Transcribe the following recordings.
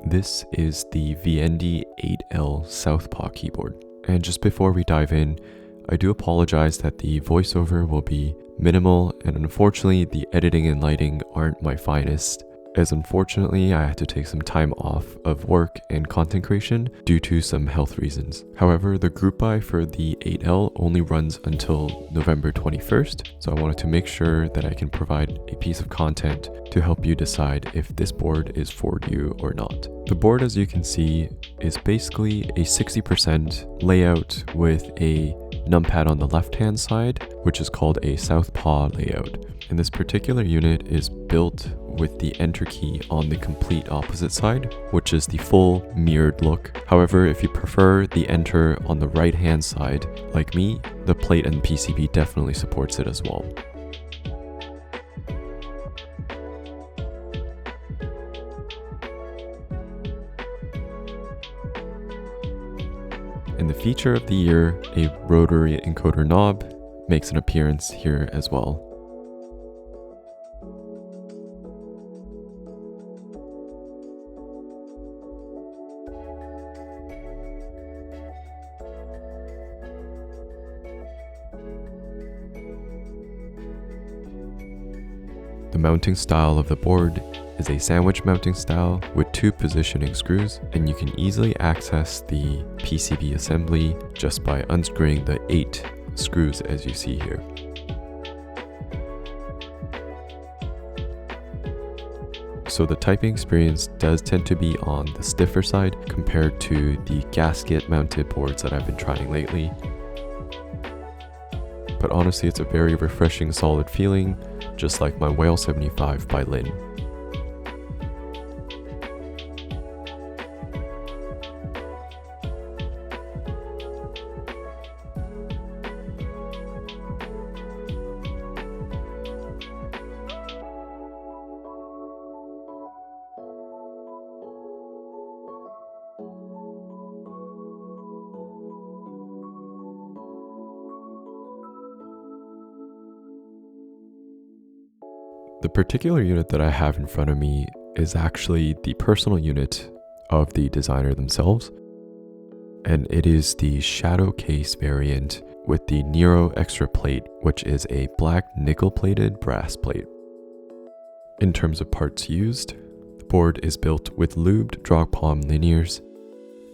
This is the Viendi 8L Southpaw keyboard. And just before we dive in, I do apologize that the voiceover will be minimal, and unfortunately the editing and lighting aren't my finest, as unfortunately I had to take some time off of work and content creation due to some health reasons. However, the group buy for the 8L only runs until November 21st, so I wanted to make sure that I can provide a piece of content to help you decide if this board is for you or not. The board, as you can see, is basically a 60% layout with a numpad on the left-hand side, which is called a Southpaw layout. And this particular unit is built with the enter key on the complete opposite side, which is the full mirrored look. However, if you prefer the enter on the right-hand side, like me, the plate and PCB definitely supports it as well. And the feature of the year, a rotary encoder knob, makes an appearance here as well. The mounting style of the board is a sandwich mounting style with 2 positioning screws, and you can easily access the PCB assembly just by unscrewing the 8 screws as you see here. So the typing experience does tend to be on the stiffer side compared to the gasket mounted boards that I've been trying lately. But honestly, it's a very refreshing, solid feeling, just like my Whale 75 by Lin. The particular unit that I have in front of me is actually the personal unit of the designer themselves, and it is the shadow case variant with the Nero extra plate, which is a black nickel-plated brass plate. In terms of parts used, the board is built with lubed Durock POM linears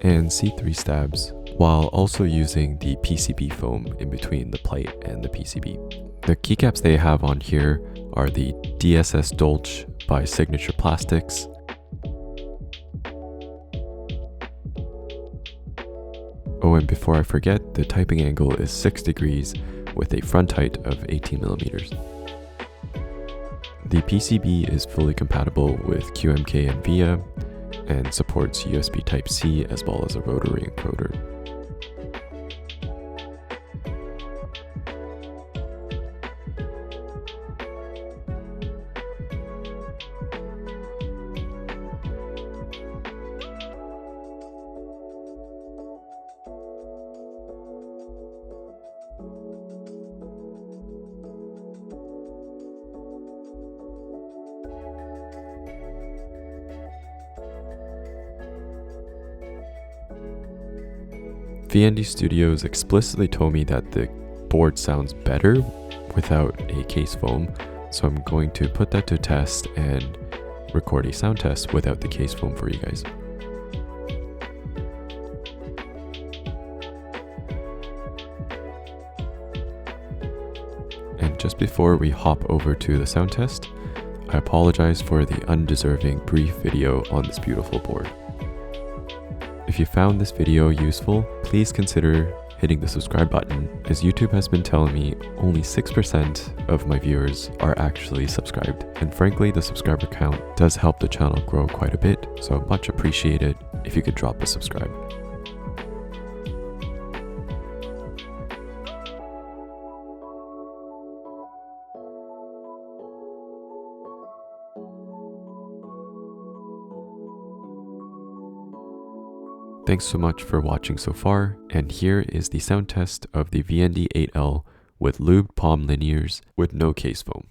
and C3 stabs, while also using the PCB foam in between the plate and the PCB. The keycaps they have on here are the DSS Dolce by Signature Plastics, oh, and before I forget, the typing angle is 6 degrees with a front height of 18 millimeters. The PCB is fully compatible with QMK and VIA and supports USB Type-C as well as a rotary encoder. Viendi Studios explicitly told me that the board sounds better without a case foam, so I'm going to put that to test and record a sound test without the case foam for you guys. And just before we hop over to the sound test, I apologize for the undeserving brief video on this beautiful board. If you found this video useful, please consider hitting the subscribe button, as YouTube has been telling me only 6% of my viewers are actually subscribed. And frankly, the subscriber count does help the channel grow quite a bit, so much appreciated if you could drop a subscribe. Thanks so much for watching so far, and here is the sound test of the Viendi 8L with lubed POM linears with no case foam.